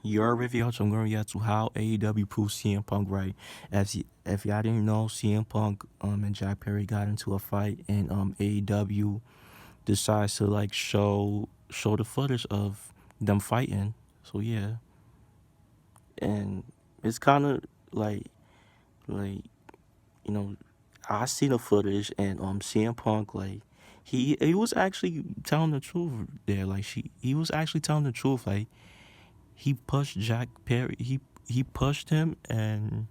Your WavyOcho, I'm going to react to how AEW proved CM Punk right. If y'all didn't know, CM Punk and Jack Perry got into a fight, and AEW decides to like show the footage of them fighting. So yeah, and it's kind of like you know, I see the footage, and CM Punk, like he was actually telling the truth there. Like he was actually telling the truth. Like he pushed Jack Perry. He pushed him and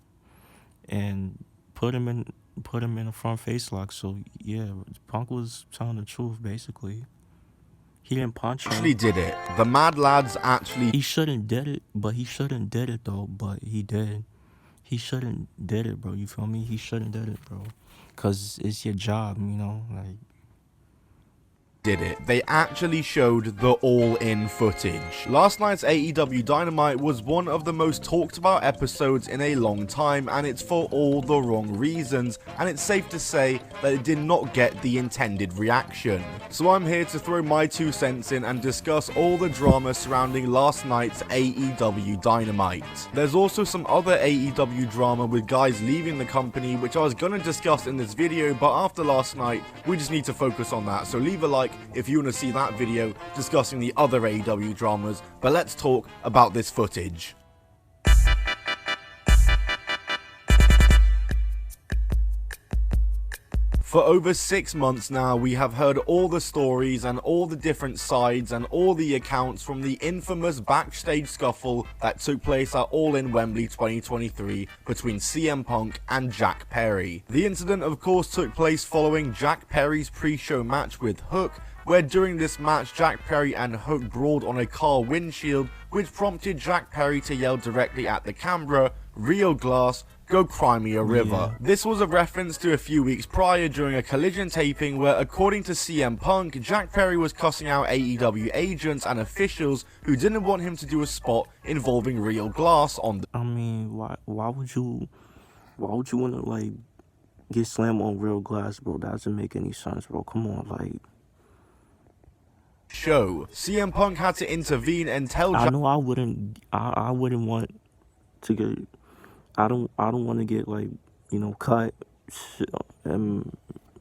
put him in a front face lock. So yeah, Punk was telling the truth basically. He didn't punch him. Actually did it. The Mad Lads actually. He shouldn't did it, but he shouldn't did it though. But he did. He shouldn't did it, bro. You feel me? He shouldn't did it, bro. Cause it's your job, you know. Like. Did it. They actually showed the all-in footage. Last night's AEW Dynamite was one of the most talked about episodes in a long time, and it's for all the wrong reasons, and it's safe to say that it did not get the intended reaction. So I'm here to throw my 2 cents in and discuss all the drama surrounding last night's AEW Dynamite. There's also some other AEW drama with guys leaving the company, which I was gonna discuss in this video, but after last night, we just need to focus on that. So leave a like if you want to see that video discussing the other AEW dramas, but let's talk about this footage. For over 6 months now, we have heard all the stories and all the different sides and all the accounts from the infamous backstage scuffle that took place at All In Wembley 2023 between CM Punk and Jack Perry. The incident of course took place following Jack Perry's pre-show match with Hook, where during this match Jack Perry and Hook brawled on a car windshield, which prompted Jack Perry to yell directly at the camera, "Real glass, go cry me a river." Yeah. This was a reference to a few weeks prior during a Collision taping where, according to CM Punk, Jack Perry was cussing out AEW agents and officials who didn't want him to do a spot involving real glass on the... I mean, why would you want to like get slammed on real glass, bro? That doesn't make any sense, bro. Come on, like. Show. CM Punk had to intervene and tell I know I wouldn't want to get, I don't want to get like, you know, cut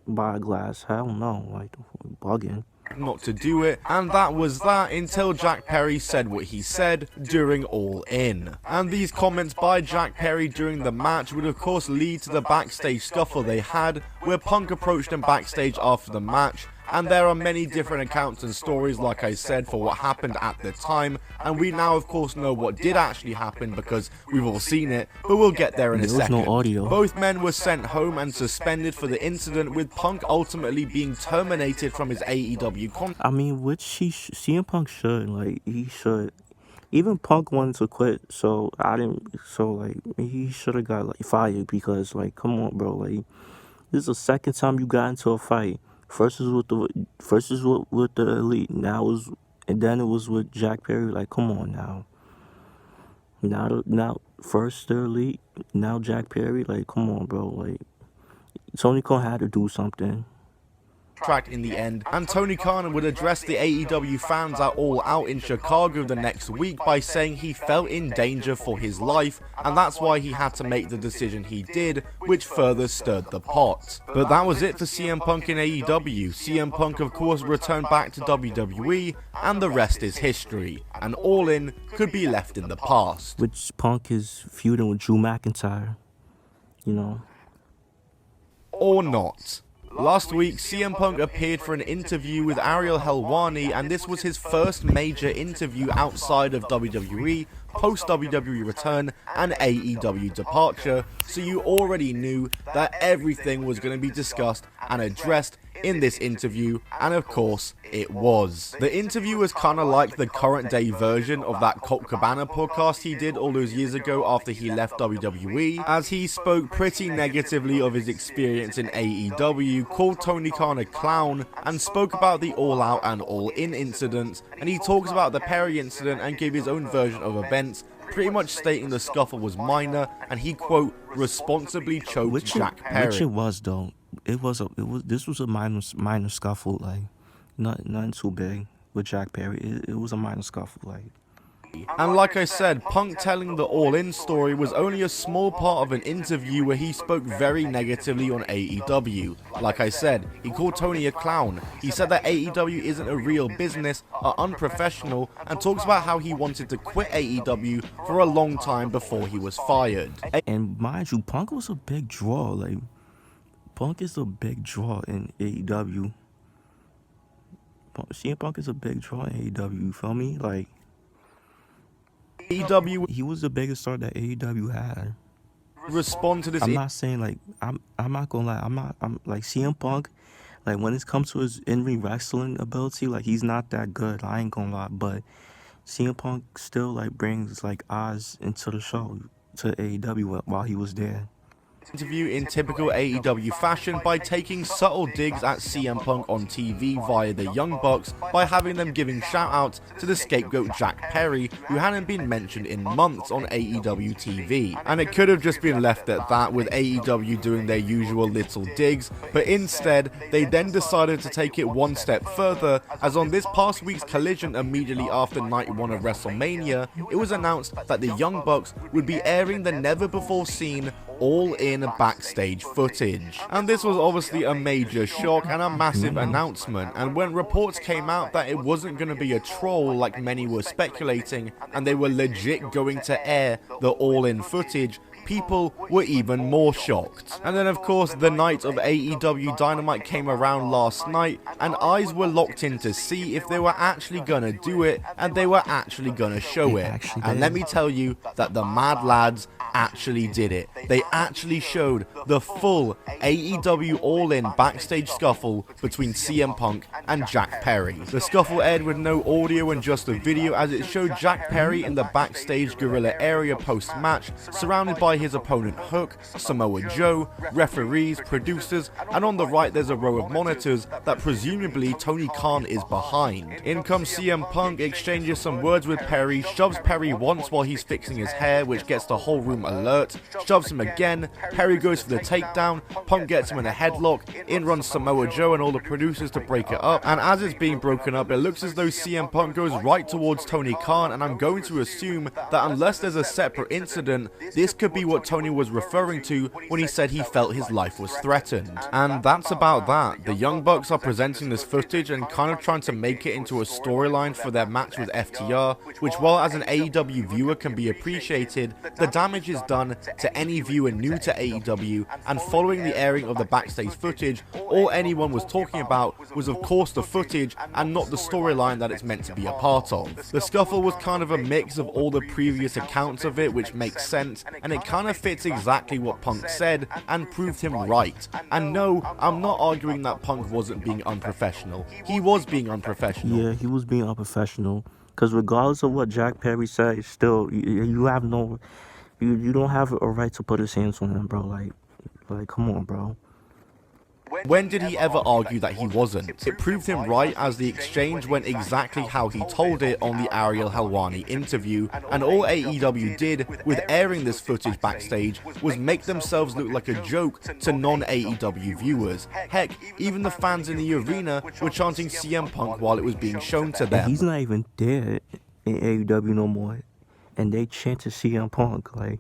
by a glass. Hell no, like bugging. Not to do it, and that was that until Jack Perry said what he said during All In. And these comments by Jack Perry during the match would of course lead to the backstage scuffle they had, where Punk approached him backstage after the match. And there are many different accounts and stories, like I said, for what happened at the time, and we now of course know what did actually happen because we've all seen it, but we'll get there in a second. There was no audio. Both men were sent home and suspended for the incident, with Punk ultimately being terminated from his AEW contract. I mean, which CM Punk should, like, he should. Even Punk wanted to quit, so he should have got like fired because, like, come on, bro, like, this is the second time you got into a fight. First is with the Elite. And then it was with Jack Perry. Like, come on now. Now first the Elite. Now Jack Perry. Like, come on, bro. Like, Tony Khan had to do something. In the end, and Tony Khan would address the AEW fans at All Out in Chicago the next week by saying he felt in danger for his life, and that's why he had to make the decision he did, which further stirred the pot. But that was it for CM Punk in AEW. CM Punk of course returned back to WWE, and the rest is history, and All In could be left in the past. Which Punk is feuding with Drew McIntyre, you know. Or not. Last week, CM Punk appeared for an interview with Ariel Helwani, and this was his first major interview outside of WWE, post-WWE return and AEW departure, so you already knew that everything was going to be discussed and addressed in this interview, and of course, it was. The interview was kinda like the current day version of that Colt Cabana podcast he did all those years ago after he left WWE, as he spoke pretty negatively of his experience in AEW, called Tony Khan a clown, and spoke about the All Out and All In incidents, and he talks about the Perry incident and gave his own version of events, pretty much stating the scuffle was minor, and he, quote, responsibly choked Jack Perry. Which it was, though. This was a minor scuffle, like, nothing too big with Jack Perry. It was a minor scuffle, like. And like I said, Punk telling the All In story was only a small part of an interview where he spoke very negatively on AEW. Like I said, he called Tony a clown. He said that AEW isn't a real business, are unprofessional, and talks about how he wanted to quit AEW for a long time before he was fired. And mind you, Punk was a big draw. Like, Punk is a big draw in AEW. CM Punk is a big draw in AEW, you feel me? Like, AEW he was the biggest star that AEW had. Respond to this. I'm not saying, like, I'm not gonna lie, I'm like, CM Punk, like, when it comes to his in-ring wrestling ability, like, he's not that good, I ain't gonna lie, but CM Punk still, like, brings, like, eyes into the show, to AEW while he was there. Interview in typical AEW fashion by taking subtle digs at CM Punk on TV via the Young Bucks by having them giving shout-outs to the scapegoat Jack Perry, who hadn't been mentioned in months on AEW TV. And it could have just been left at that, with AEW doing their usual little digs, but instead they then decided to take it one step further, as on this past week's Collision immediately after night 1 of WrestleMania, it was announced that the Young Bucks would be airing the never-before-seen All In backstage footage. And this was obviously a major shock and a massive announcement, and when reports came out that it wasn't going to be a troll like many were speculating, and they were legit going to air the All In footage, people were even more shocked. And then of course the night of AEW Dynamite came around last night, and eyes were locked in to see if they were actually gonna do it, and they were actually gonna show it. And let me tell you that the Mad Lads actually did it. They actually showed the full AEW All In backstage scuffle between CM Punk and Jack Perry. The scuffle aired with no audio and just a video, as it showed Jack Perry in the backstage gorilla area post-match, surrounded by his opponent Hook, Samoa Joe, referees, producers, and on the right there's a row of monitors that presumably Tony Khan is behind. In comes CM Punk, exchanges some words with Perry, shoves Perry once while he's fixing his hair, which gets the whole room alert, shoves him again, Perry goes for the takedown, Punk gets him in a headlock, in runs Samoa Joe and all the producers to break it up, and as it's being broken up, it looks as though CM Punk goes right towards Tony Khan, and I'm going to assume that unless there's a separate incident, this could be what Tony was referring to when he said he felt his life was threatened. And that's about that. The Young Bucks are presenting this footage and kind of trying to make it into a storyline for their match with FTR, which while as an AEW viewer can be appreciated, the damage is done to any viewer new to AEW, and following the airing of the backstage footage, all anyone was talking about was of course the footage and not the storyline that it's meant to be a part of. The scuffle was kind of a mix of all the previous accounts of it, which makes sense, and it kind of fits exactly what Punk said and proved him right. And no, I'm not arguing that Punk wasn't being unprofessional. He was being unprofessional. Yeah, he was being unprofessional. Because regardless of what Jack Perry said, still, you have no, you don't have a right to put his hands on him, bro. Like, come on, bro. When did he ever argue that he wasn't? It proved him right, as the exchange went exactly how he told it on the Ariel Helwani interview, and all AEW did with airing this footage backstage was make themselves look like a joke to non-AEW viewers. Heck, even the fans in the arena were chanting CM Punk while it was being shown to them. And he's not even there in AEW no more, and they chanted CM Punk, like.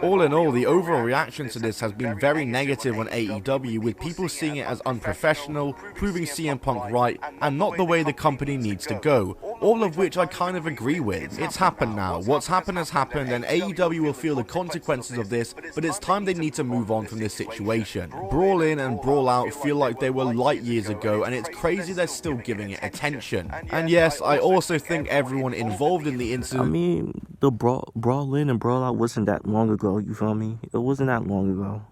All in all, the overall reaction to this has been very negative on AEW, with people seeing it as unprofessional, proving CM Punk right, and not the way the company needs to go, all of which I kind of agree with. It's happened now, what's happened has happened, and AEW will feel the consequences of this, but it's time they need to move on from this situation. Brawl In and Brawl Out feel like they were light years ago, and it's crazy they're still giving it attention. And yes, I also think everyone involved in the incident, I mean, the Brawl In and Brawl Out wasn't that long ago, you feel me? It wasn't that long ago.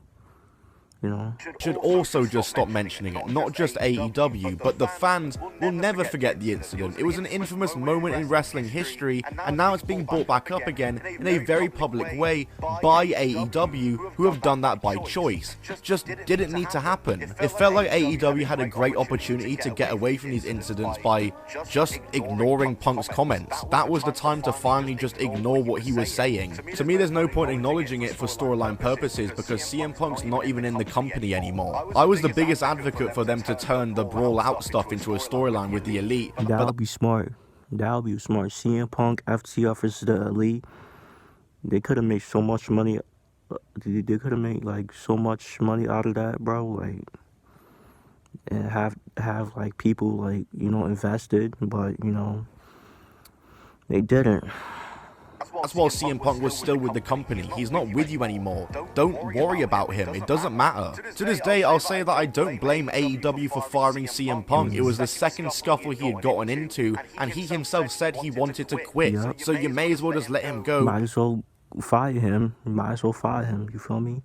You know, should also just stop mentioning it. Not just AEW, but the fans will never forget the incident. It was an infamous moment in wrestling history, and now it's being brought back up again in a very public way by AEW, who have done that by choice. Just didn't need to happen. It felt like AEW had a great opportunity to get away from these incidents by just ignoring Punk's comments. That was the time to finally just ignore what he was saying. To me, there's no point acknowledging it for storyline purposes, because CM Punk's not even in the company anymore. I was the biggest advocate for them to turn the Brawl Out stuff into a storyline with the Elite. That would be smart. That would be smart. CM Punk, FTR versus the Elite. They could have made so much money. They could have made like so much money out of that, bro. Like, and have like people like invested, but they didn't. That's while CM Punk was still with the company. He's not with you anymore. Don't worry about him. It doesn't matter. To this day, I'll say that I don't blame AEW for firing CM Punk. It was the second scuffle he had gotten into, and he himself said he wanted to quit. Yep. So you may as well just let him go. Might as well fire him. You feel me?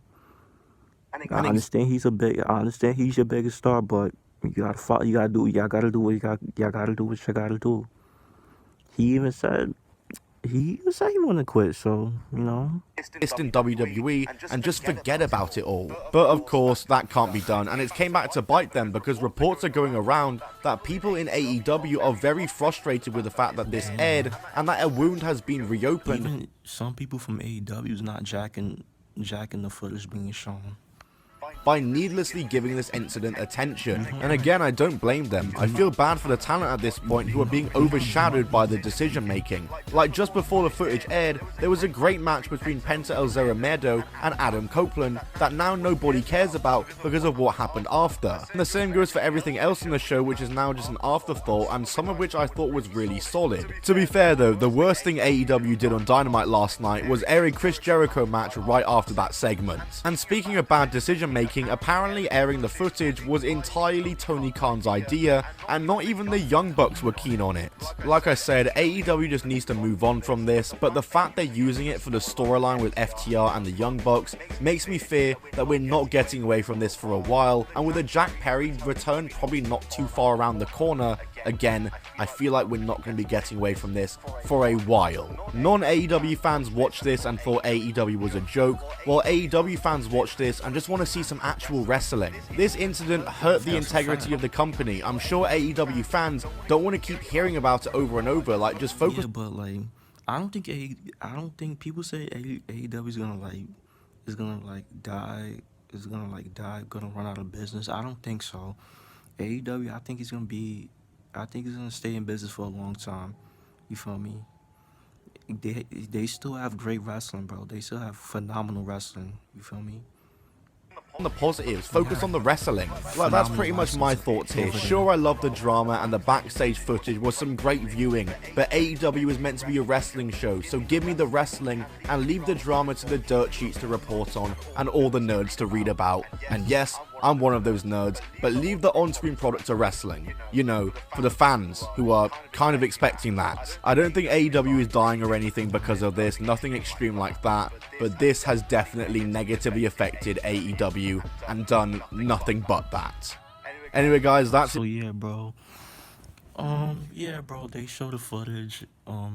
I understand he's your biggest star, but you gotta follow. Y'all gotta do what y'all gotta do what you gotta do. He even said he wanted to quit. So in WWE and just forget about it all. But of course, that can't be done, and it came back to bite them because reports are going around that people in AEW are very frustrated with the fact that this aired and that a wound has been reopened. Even some people from AEW is not jacking the footage being shown By needlessly giving this incident attention. And again, I don't blame them. I feel bad for the talent at this point who are being overshadowed by the decision making. Like just before the footage aired, there was a great match between Penta El Zero Miedo and Adam Copeland that now nobody cares about because of what happened after. And the same goes for everything else in the show, which is now just an afterthought, and some of which I thought was really solid. To be fair though, the worst thing AEW did on Dynamite last night was air a Chris Jericho match right after that segment. And speaking of bad decision making, apparently airing the footage was entirely Tony Khan's idea, and not even the Young Bucks were keen on it. Like I said, AEW just needs to move on from this, but the fact they're using it for the storyline with FTR and the Young Bucks makes me fear that we're not getting away from this for a while, and with a Jack Perry return probably not too far around the corner, again, I feel like we're not going to be getting away from this for a while. Non-AEW fans watched this and thought AEW was a joke, while AEW fans watch this and just want to see some actual wrestling. This incident hurt the integrity of the company. I'm sure AEW fans don't want to keep hearing about it over and over, like just focus. Yeah, but like I don't think people say AEW is gonna die, gonna run out of business. I don't think so. AEW, I think he's gonna stay in business for a long time. You feel me? They still have great wrestling, bro. They still have phenomenal wrestling. You feel me? On the positives, focus on the wrestling. Like, that's pretty much my thoughts here. Sure, I love the drama and the backstage footage was some great viewing, but AEW is meant to be a wrestling show, so give me the wrestling and leave the drama to the dirt sheets to report on and all the nerds to read about. And yes, I'm one of those nerds, but leave the on-screen product to wrestling. You know, for the fans who are kind of expecting that. I don't think AEW is dying or anything because of this, nothing extreme like that, but this has definitely negatively affected AEW and done nothing but that. Anyway guys, that's So yeah, bro. Yeah, bro, they show the footage. I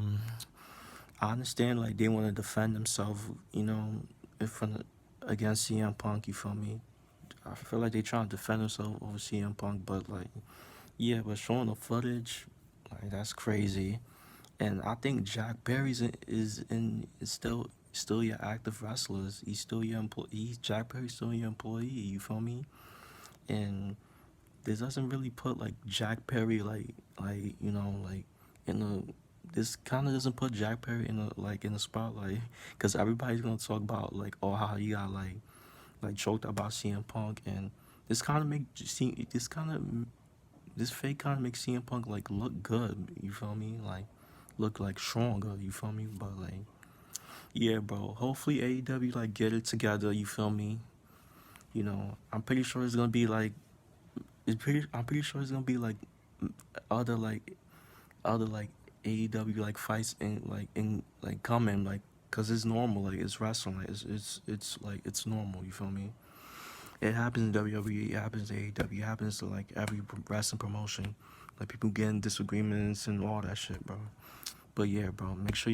understand like they want to defend themselves, against CM Punk, you feel me? I feel like they trying to defend themselves over CM Punk, but like, yeah, but showing the footage, like that's crazy. And I think Jack Perry's is still your active wrestler. He's still your employee. Jack Perry's still your employee. You feel me? And this doesn't really put like Jack Perry like in the this kind of doesn't put Jack Perry in the spotlight, because everybody's gonna talk about like how he got like choked about CM Punk, and this fake kind of makes CM Punk like look good. You feel me? Like look like stronger. You feel me? But like, yeah, bro. Hopefully AEW like get it together. You feel me? I'm pretty sure it's gonna be like. I'm pretty sure it's gonna be like other AEW like fights in coming, like, cause it's normal, like it's wrestling, like it's normal. You feel me? It happens in WWE, it happens in AEW, it happens to like every wrestling promotion. Like people getting disagreements and all that shit, bro. But yeah, bro, make sure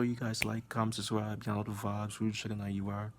you guys like, comment, subscribe, download the vibes. Really checking out you are.